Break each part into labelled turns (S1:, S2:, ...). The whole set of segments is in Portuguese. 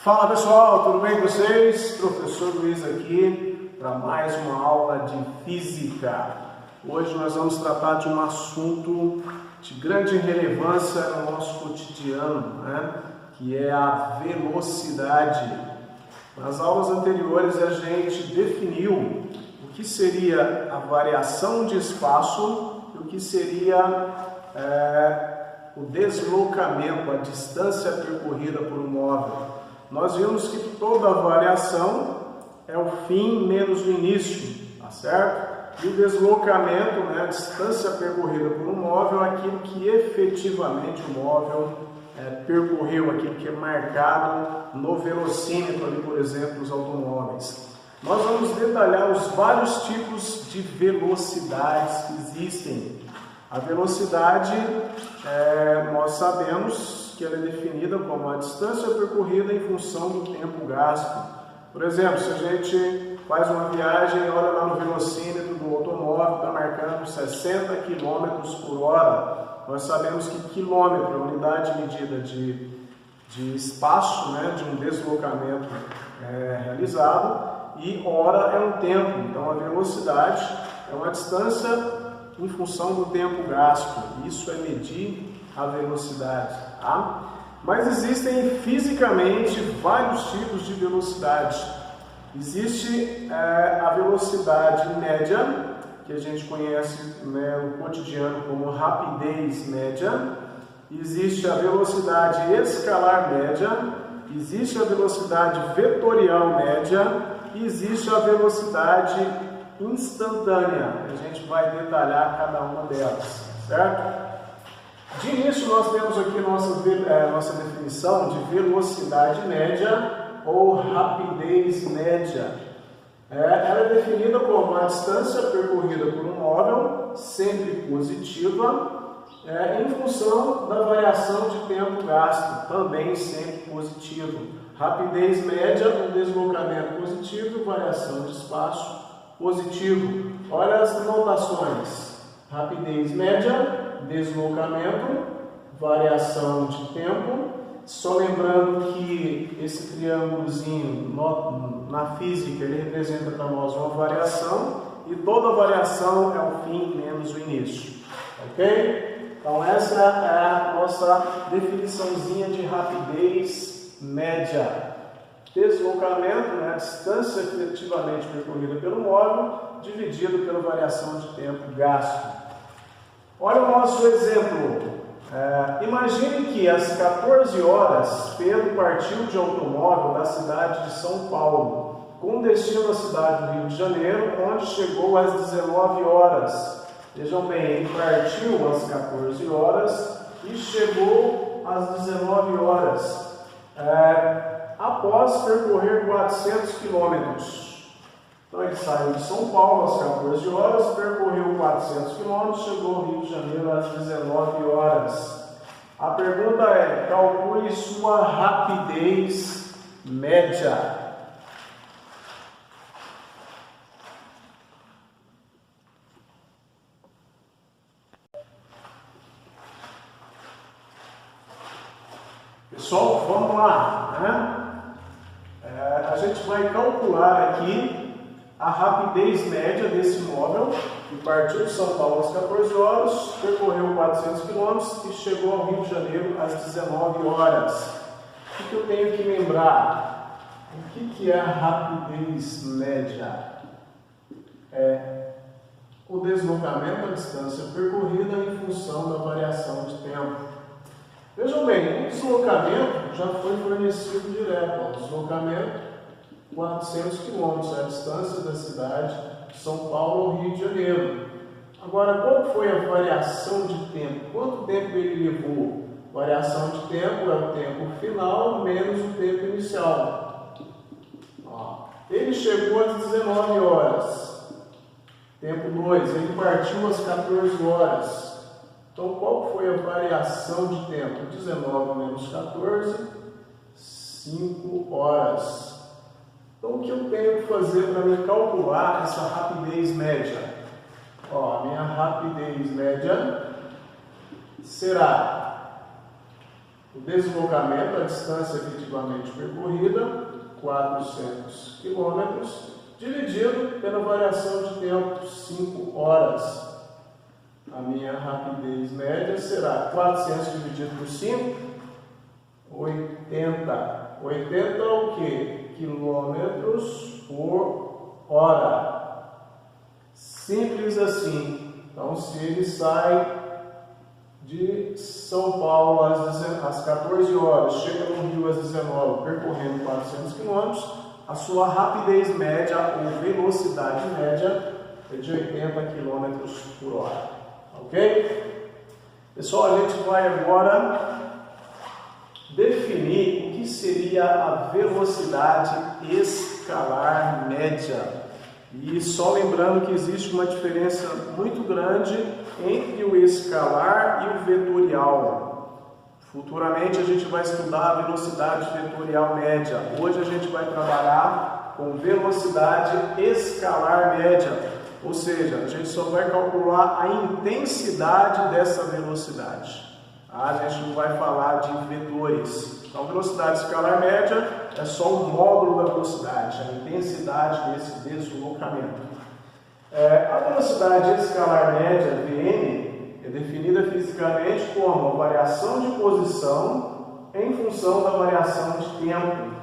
S1: Fala pessoal, tudo bem com vocês? Professor Luiz aqui para mais uma aula de física. Hoje nós vamos tratar de um assunto de grande relevância no nosso cotidiano, que é a velocidade. Nas aulas anteriores a gente definiu o que seria a variação de espaço e o que seria o deslocamento, a distância percorrida por um móvel. Nós vimos que toda variação é o fim menos o início, tá certo? E o deslocamento, a distância percorrida por um móvel, é aquilo que efetivamente o móvel percorreu, aquilo que é marcado no velocímetro, ali, por exemplo, dos automóveis. Nós vamos detalhar os vários tipos de velocidades que existem. A velocidade, nós sabemos que ela é definida como a distância percorrida em função do tempo gasto. Por exemplo, se a gente faz uma viagem e olha lá no velocímetro do automóvel, está marcando 60 km por hora, nós sabemos que quilômetro é a unidade medida de espaço, de um deslocamento realizado, e hora é um tempo. Então a velocidade é uma distância em função do tempo gasto. Isso é medir a velocidade, tá? Mas existem fisicamente vários tipos de velocidade. Existe a velocidade média, que a gente conhece no cotidiano como rapidez média. Existe a velocidade escalar média, existe a velocidade vetorial média e existe a velocidade instantânea. A gente vai detalhar cada uma delas, certo? De início, nós temos aqui nossa definição de velocidade média ou rapidez média. Ela é definida como a distância percorrida por um móvel, sempre positiva, em função da variação de tempo gasto, também sempre positivo. Rapidez média, um deslocamento positivo, variação de espaço positivo. Olha as notações: rapidez média, deslocamento, variação de tempo. Só lembrando que esse triângulozinho na física ele representa para nós uma variação, e toda variação é o fim menos o início, ok? Então essa é a nossa definiçãozinha de rapidez média. Deslocamento, a distância efetivamente percorrida pelo móvel, dividido pela variação de tempo gasto. Olha o nosso exemplo. Imagine que às 14 horas Pedro partiu de automóvel da cidade de São Paulo, com destino à cidade do Rio de Janeiro, onde chegou às 19 horas. Vejam bem, ele partiu às 14 horas e chegou às 19 horas, após percorrer 400 quilômetros. Então ele saiu de São Paulo às 14 horas, percorreu 400 km, chegou ao Rio de Janeiro às 19 horas. A pergunta é: calcule sua rapidez média. Pessoal, vamos lá, a gente vai calcular aqui a rapidez média desse móvel, que partiu de São Paulo às 14 horas, percorreu 400 km e chegou ao Rio de Janeiro às 19 horas. O que eu tenho que lembrar? O que é a rapidez média? É o deslocamento à distância percorrida em função da variação de tempo. Vejam bem, o deslocamento já foi fornecido direto. O deslocamento 400 km, é a distância da cidade de São Paulo ao Rio de Janeiro. Agora, qual foi a variação de tempo? Quanto tempo ele levou? Variação de tempo é o tempo final menos o tempo inicial. Ele chegou às 19 horas. Tempo 2, ele partiu às 14 horas. Então, qual foi a variação de tempo? 19 menos 14, 5 horas. Então, o que eu tenho que fazer para me calcular essa rapidez média? A minha rapidez média será O deslocamento, a distância efetivamente percorrida, 400 km, dividido pela variação de tempo, 5 horas. A minha rapidez média será 400 dividido por 5, 80. 80 é o quê? Quilômetros por hora. Simples assim. Então, se ele sai de São Paulo às 14 horas, chega no Rio às 19, percorrendo 400 km, a sua rapidez média ou velocidade média é de 80 km por hora. Ok? Pessoal, a gente vai agora definir o que seria a velocidade escalar média. E só lembrando que existe uma diferença muito grande entre o escalar e o vetorial. Futuramente a gente vai estudar a velocidade vetorial média. Hoje a gente vai trabalhar com velocidade escalar média, ou seja, a gente só vai calcular a intensidade dessa velocidade. A gente não vai falar de vetores. Então, velocidade escalar média é só um módulo da velocidade, a intensidade desse deslocamento. A velocidade escalar média, Vn, é definida fisicamente como a variação de posição em função da variação de tempo.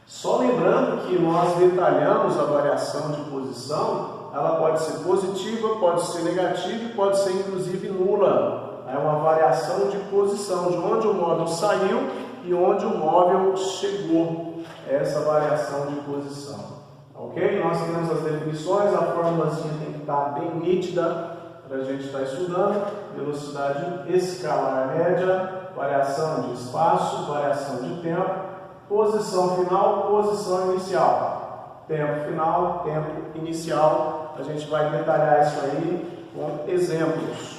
S1: Só lembrando que nós detalhamos a variação de posição, ela pode ser positiva, pode ser negativa e pode ser inclusive nula. É uma variação de posição, de onde o móvel saiu e onde o móvel chegou. Essa variação de posição. Ok? Nós temos as definições, a formulazinha tem que estar bem nítida para a gente estar estudando. Velocidade escalar média, variação de espaço, variação de tempo, posição final, posição inicial. Tempo final, tempo inicial. A gente vai detalhar isso aí com exemplos.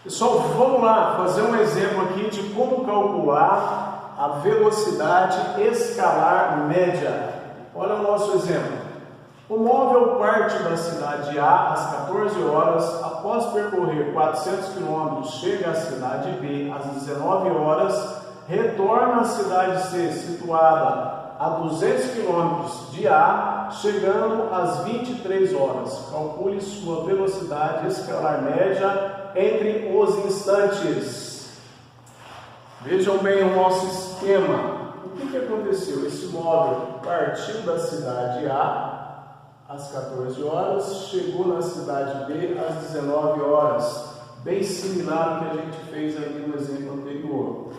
S1: Pessoal, vamos lá fazer um exemplo aqui de como calcular a velocidade escalar média. Olha o nosso exemplo. O móvel parte da cidade A às 14 horas, após percorrer 400 km, chega à cidade B às 19 horas, retorna à cidade C, situada a 200 km de A, chegando às 23 horas. Calcule sua velocidade escalar média entre os instantes. Vejam bem o nosso esquema. O que aconteceu? Esse móvel partiu da cidade A às 14 horas, chegou na cidade B às 19 horas. Bem similar ao que a gente fez ali no exemplo anterior.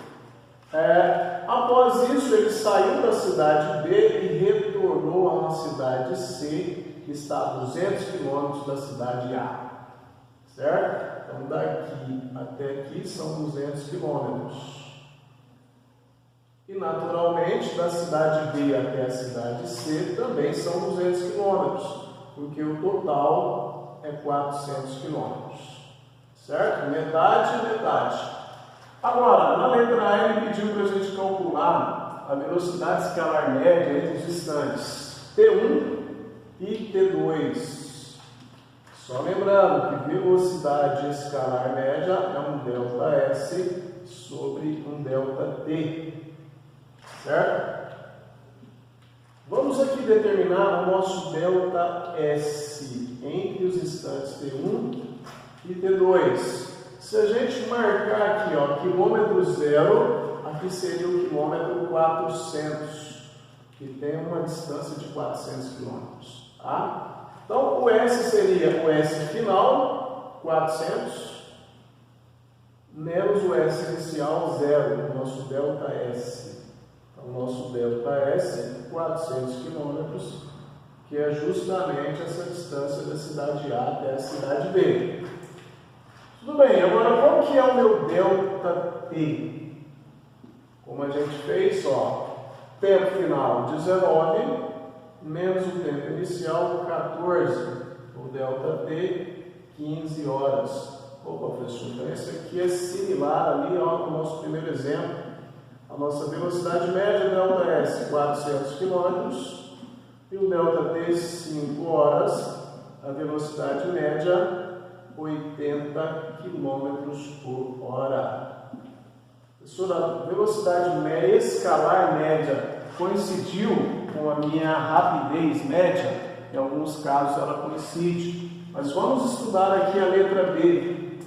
S1: Após isso, ele saiu da cidade B e retornou a uma cidade C, que está a 200 km da cidade A. Certo? Então, daqui até aqui são 200 km. E, naturalmente, da cidade B até a cidade C também são 200 km, porque o total é 400 km. Certo? Metade, metade. Agora, na letra A, ele pediu para a gente calcular a velocidade escalar média entre os instantes T1 e T2. Só lembrando que velocidade escalar média é um ΔS sobre um ΔT. Certo? Vamos aqui determinar o nosso ΔS entre os instantes T1 e T2. Se a gente marcar aqui, ó, quilômetro zero, aqui seria o quilômetro 400, que tem uma distância de 400 quilômetros. Tá? Então, o S seria o S final, 400, menos o S inicial, 0, o nosso ΔS. Então, o nosso ΔS, 400 km, que é justamente essa distância da cidade A até a cidade B. Tudo bem, agora qual que é o meu ΔT? Como a gente fez, ó, tempo final 19, menos o tempo inicial 14, o ΔT 15 horas. Opa, professor, então esse aqui é similar ali ao nosso primeiro exemplo. A nossa velocidade média, ΔS, 400 km, e o ΔT, 5 horas, a velocidade média, 80 km por hora. Professor, a velocidade média, escalar média, coincidiu com a minha rapidez média? Em alguns casos ela coincide. Mas vamos estudar aqui a letra B.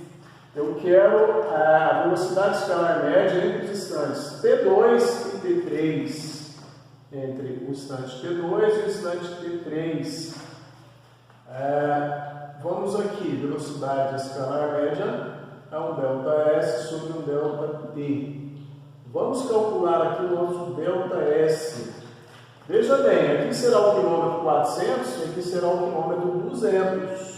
S1: Eu quero a velocidade escalar média entre os instantes T2 e T3. Entre o instante T2 e o instante T3. Vamos aqui, velocidade escalar média é um ΔS sobre um ΔT. Vamos calcular aqui o nosso ΔS. Veja bem, aqui será o quilômetro 400 e aqui será o quilômetro 200.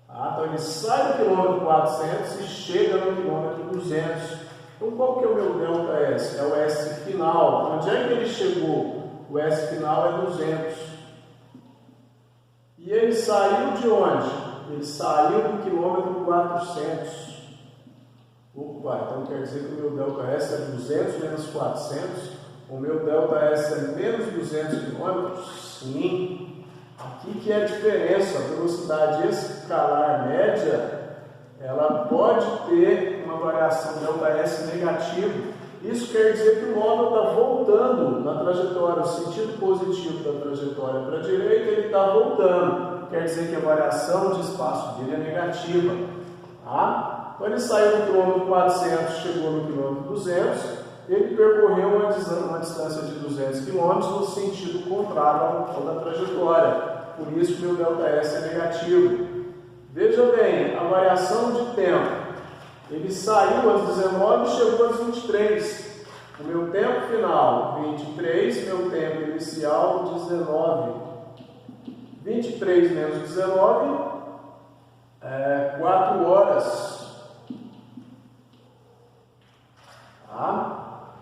S1: Então ele sai do quilômetro 400 e chega no quilômetro 200. Então qual que é o meu ΔS? É o S final. Onde é que ele chegou? O S final é 200. E ele saiu de onde? Ele saiu do quilômetro 400. Opa, então quer dizer que o meu ΔS é 200 menos 400. O meu ΔS é menos 200 km? Sim. Aqui que é a diferença. A velocidade escalar média, ela pode ter uma variação ΔS negativa. Isso quer dizer que o móvel está voltando na trajetória, o sentido positivo da trajetória para a direita, ele está voltando. Quer dizer que a variação de espaço dele é negativa. Tá? Então ele saiu do quilômetro 400, chegou no quilômetro 200. Ele percorreu uma distância de 200 km no sentido contrário ao da trajetória. Por isso, meu ΔS é negativo. Veja bem, a variação de tempo. Ele saiu às 19 e chegou às 23. O meu tempo final, 23. Meu tempo inicial, 19. 23 menos 19, 4 horas. Tá?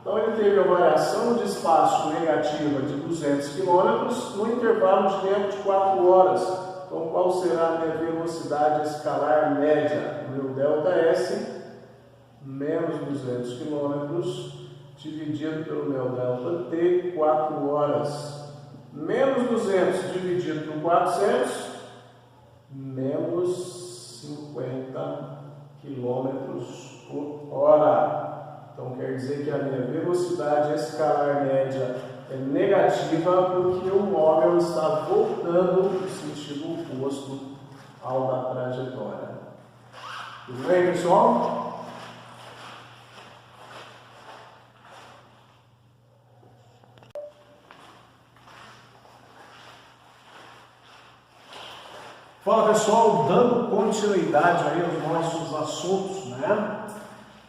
S1: Então, ele teve a variação de espaço negativa de 200 km no intervalo de tempo de 4 horas. Então, qual será a minha velocidade escalar média? O meu ΔS menos 200 km dividido pelo meu ΔT, 4 horas. Menos 200 dividido por 400, menos 50 km por hora. Então, quer dizer que a minha velocidade escalar média é negativa porque o móvel está voltando no sentido oposto ao da trajetória. Tudo bem, pessoal? Fala, pessoal, dando continuidade aí aos nossos assuntos, né?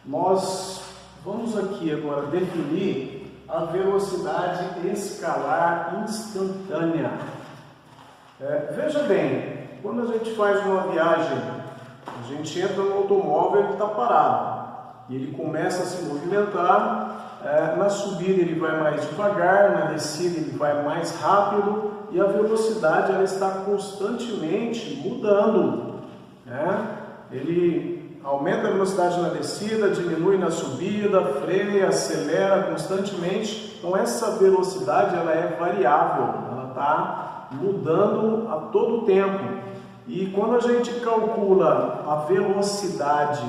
S1: Nós vamos aqui agora definir a velocidade escalar instantânea. Veja bem, quando a gente faz uma viagem, a gente entra no automóvel, ele está parado e ele começa a se movimentar. Na subida ele vai mais devagar, na descida ele vai mais rápido e a velocidade ela está constantemente mudando, né? Ele aumenta a velocidade na descida, diminui na subida, freia, acelera constantemente. Então essa velocidade ela é variável, ela está mudando a todo tempo. E quando a gente calcula a velocidade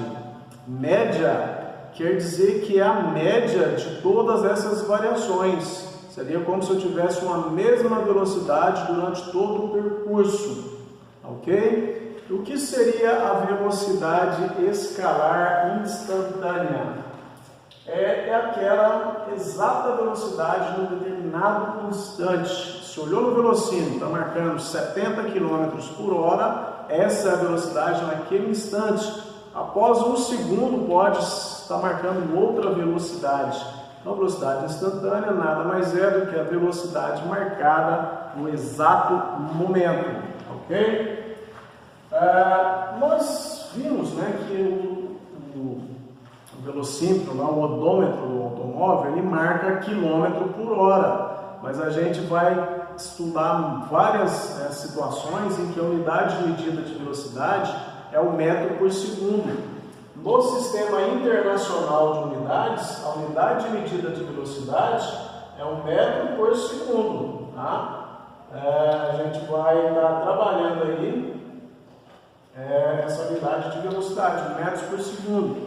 S1: média, quer dizer que é a média de todas essas variações. Seria como se eu tivesse uma mesma velocidade durante todo o percurso, ok? O que seria a velocidade escalar instantânea? É aquela exata velocidade num determinado instante. Se olhou no velocímetro, está marcando 70 km por hora, essa é a velocidade naquele instante. Após um segundo pode estar marcando outra velocidade. Então, a velocidade instantânea nada mais é do que a velocidade marcada no exato momento, ok? Nós vimos, né, que o velocímetro, o odômetro do automóvel, ele marca quilômetro por hora, mas a gente vai estudar várias situações em que a unidade de medida de velocidade é o metro por segundo. No sistema internacional de unidades, velocidades, a unidade de medida de velocidade é um metro por segundo, tá? A gente vai estar trabalhando aí essa unidade de velocidade, metros por segundo.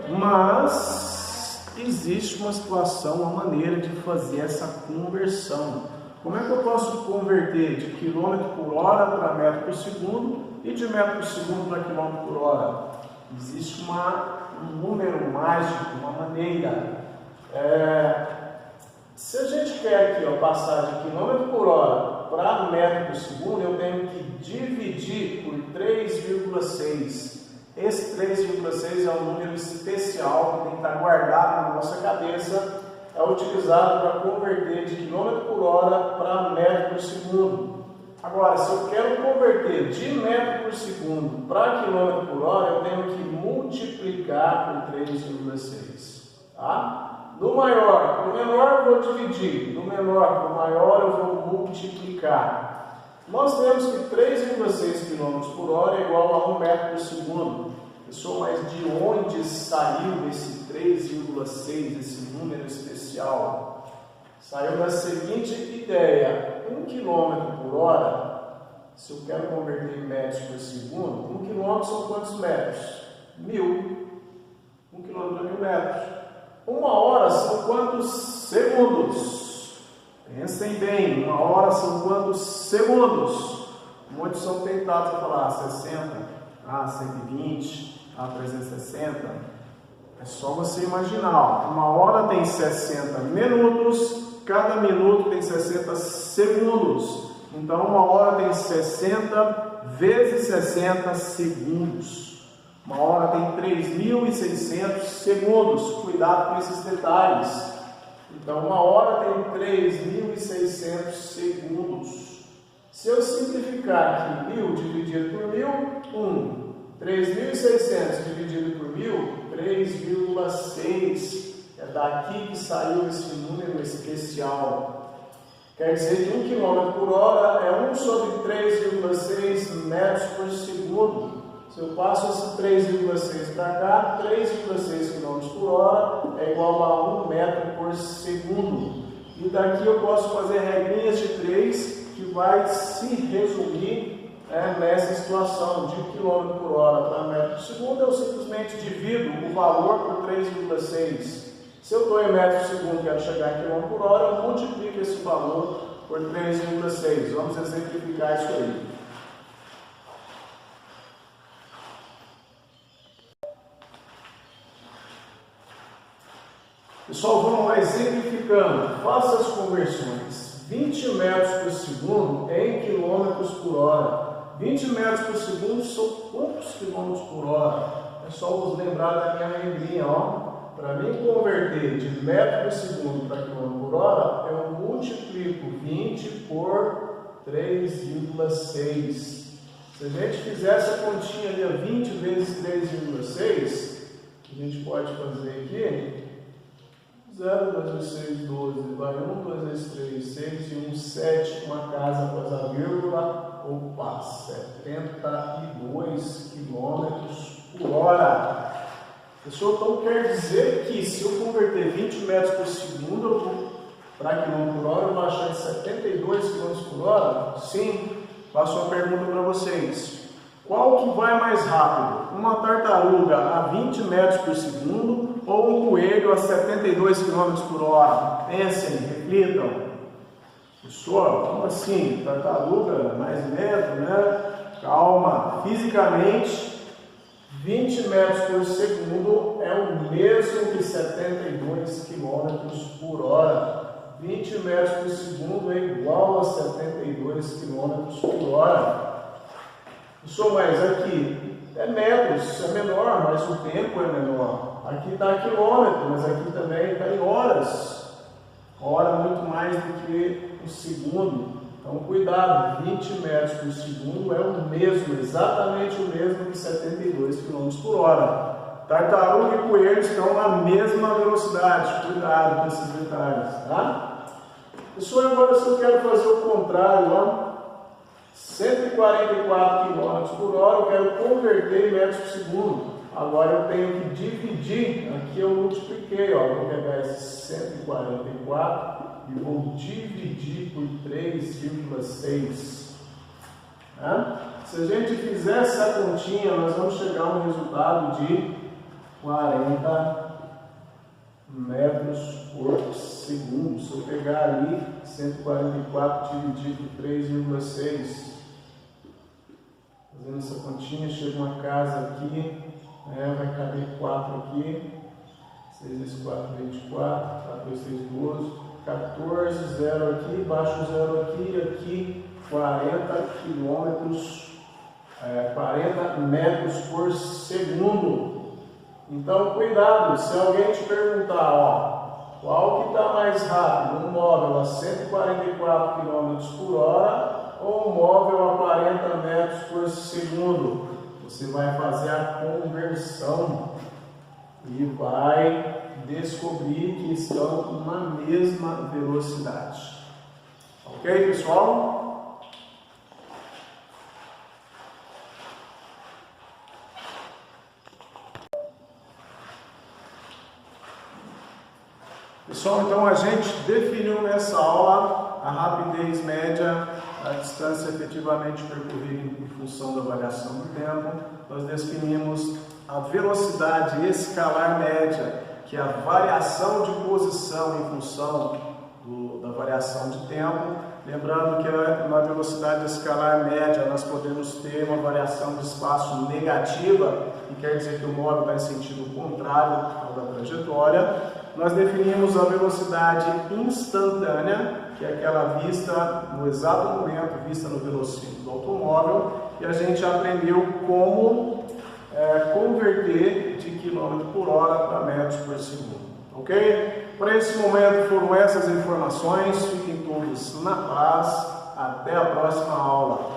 S1: Mas existe uma situação, uma maneira de fazer essa conversão. Como é que eu posso converter de quilômetro por hora para metro por segundo e de metro por segundo para quilômetro por hora? Existe um número mágico, uma maneira. Se a gente quer aqui passar de quilômetro por hora para metro por segundo, eu tenho que dividir por 3,6. Esse 3,6 é um número especial que tem que estar guardado na nossa cabeça. É utilizado para converter de quilômetro por hora para metro por segundo. Agora, se eu quero converter de metro por segundo para quilômetro por hora, eu tenho que multiplicar por 3,6. Tá? Do maior para o menor eu vou dividir, do menor para o maior eu vou multiplicar. Nós temos que 3,6 km por hora é igual a 1 metro por segundo. Pessoal, mas de onde saiu esse 3,6, esse número especial? Saiu da seguinte ideia: 1 km por hora, se eu quero converter em metros por segundo, 1 km são quantos metros? 1000. 1 km é 1000 metros. 1 hora são quantos segundos? Pensem bem, 1 hora são quantos segundos? Muitos são tentados a falar 60, 120, 360. É só você imaginar, 1 hora tem 60 minutos, cada minuto tem 60 segundos. Então 1 hora tem 60 vezes 60 segundos. 1 hora tem 3.600 segundos. Cuidado com esses detalhes. Então 1 hora tem 3.600 segundos. Se eu simplificar aqui 1000 dividido por 1000, 1. 3.600 dividido por 1000, 3,6. É daqui que saiu esse número especial. Quer dizer que 1 km por hora é 1 sobre 3,6 metros por segundo. Se eu passo esse 3,6 para cá, 3,6 km por hora é igual a 1 metro por segundo. E daqui eu posso fazer regrinhas de 3 que vai se resumir nessa situação de km por hora para metro por segundo. Eu simplesmente divido o valor por 3,6. Se eu estou em metro por segundo e quero chegar em km por hora, eu multiplico esse valor por 3,6. Vamos exemplificar isso aí. Pessoal, vamos lá exemplificando. Faça as conversões. 20 metros por segundo em quilômetros por hora. 20 metros por segundo são quantos quilômetros por hora? É só vos lembrar da minha regrinha, ó. Para mim converter de metro por segundo para quilômetro por hora, eu multiplico 20 por 3,6. Se a gente fizer essa continha ali, 20 vezes 3,6, a gente pode fazer aqui 0, 2 vezes 6, 12, vai 1, 2 vezes 3, 6 e 1, 7, uma casa após a vírgula, opa, 72 km por hora. Pessoal, então quer dizer que se eu converter 20 metros por segundo para quilômetro por hora, eu vou achar de 72 km por hora? Sim. Faço uma pergunta para vocês. Qual que vai mais rápido? Uma tartaruga a 20 metros por segundo ou um coelho a 72 km por hora? Pensem, reflitam. Pessoal, como assim? Tartaruga mais lento, né? Calma. Fisicamente, 20 metros por segundo é o mesmo que 72 km por hora. 20 metros por segundo é igual a 72 km por hora. Pessoal, mas aqui é metros, é menor, mas o tempo é menor. Aqui está quilômetro, mas aqui também está em horas. Hora muito mais do que um segundo. Então, cuidado, 20 metros por segundo é o mesmo, exatamente o mesmo que 72 km por hora. Tartaruga e coelho estão na mesma velocidade. Cuidado com esses detalhes, tá? Pessoal, agora se eu quero fazer o contrário, ó, 144 km por hora, eu quero converter em metros por segundo. Agora eu tenho que dividir, aqui eu multipliquei, ó, vou pegar esse 144 e vou dividir por 3,6. Se a gente fizer essa continha, nós vamos chegar a um resultado de 40 metros por segundo. Se eu pegar ali 144 dividido por 3,6, fazendo essa continha, chega uma casa aqui, vai caber 4 aqui, 6 vezes 4, 24, 4 vezes 6, 12, 14, 0 aqui, baixo 0 aqui, aqui 40 quilômetros, 40 metros por segundo. Então, cuidado, se alguém te perguntar, qual que está mais rápido, um móvel a 144 km por hora ou um móvel a 40 metros por segundo, você vai fazer a conversão e vai descobrir que estão na mesma velocidade. Ok, pessoal? Pessoal, então a gente definiu nessa aula a rapidez média, a distância efetivamente percorrida em função da variação do tempo. Nós definimos a velocidade escalar média, que é a variação de posição em função da variação de tempo. Lembrando que na velocidade escalar média nós podemos ter uma variação de espaço negativa, que quer dizer que o móvel vai em sentido contrário ao da trajetória. Nós definimos a velocidade instantânea, que é aquela vista no exato momento, vista no velocímetro do automóvel, e a gente aprendeu como converter de km por hora para metros por segundo. Ok? Para esse momento foram essas informações, fiquem todos na paz, até a próxima aula.